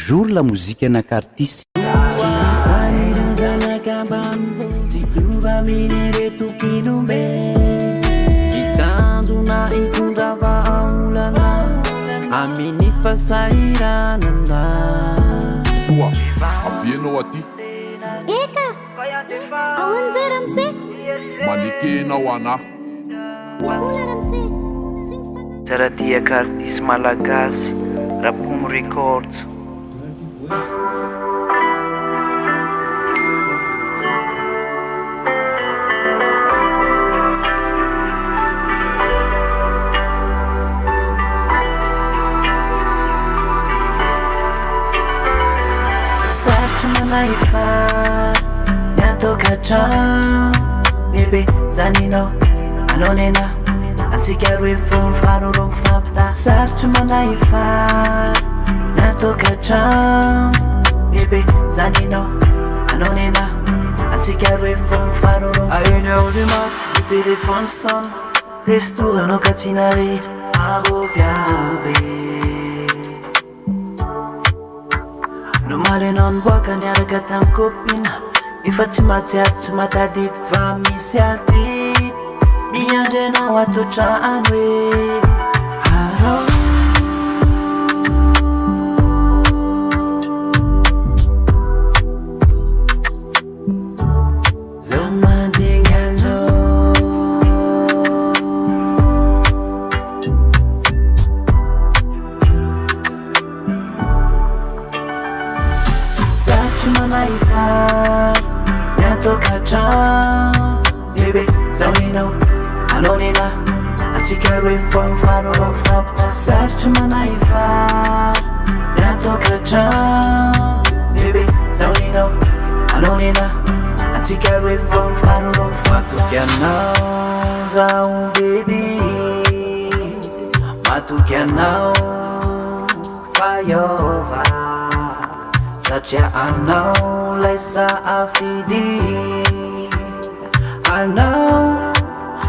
toujours la musique anakartis itanjona itondravaolana amin'ny fasairanana soa avienao aty eka ahoana zay ramse manekenao anahy ola ramse Tsaradia Akartis Malagasy Rapum Records. Sartry manaifa Tôkantragno bebe zaninao anonena antsika roe fo mifanoroko fampita sarotry manaifa Tôkantragno bebe zaninao anonena antsika roe fo mifanoroko aenao rima ny telefony sona restoranao katsinare aroviave no malenao niboaka niaraka tamy kopina efa tsy matsiaro tsy matadity fa misy ady miandrenao atotrano hoe arao zao mandinganao sarotry manaifa Tôkantragno bebe zaninao anonena antsika roe fo mifanoroko fampita sarotry manaifa Tôkantragno bebe zaninao anonena antsika roe fo mifanoroko matoky anao zao bebe matoky anao faiova satria anao laisa afidy anao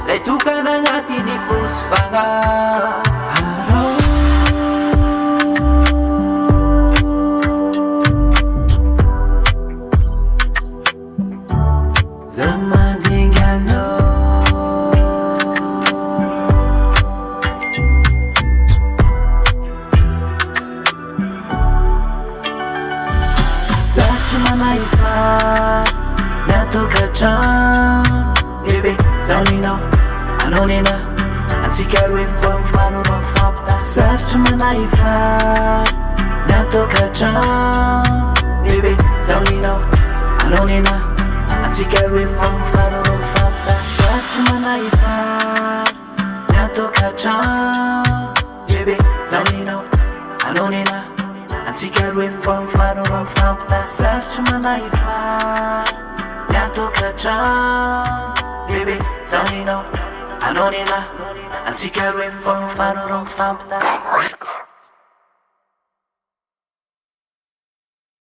lay tokana agnatiny fosifagna arao za mandinganao sarotry manaifa Tôkantragno bebe zaninao anonena antsika roe fo mifanoroko fampita sarotry manaifa Tôkantragno bebe zaninao anonena antsika roe fo mifanoroko fampita sarotry manaifa Tôkantragno bebe zaninao anonena antsika roe fo mifanoroko fampita sarotry manaifa Tôkantragno bebe zaninao anonena antsika roe fo mifanoroko fampita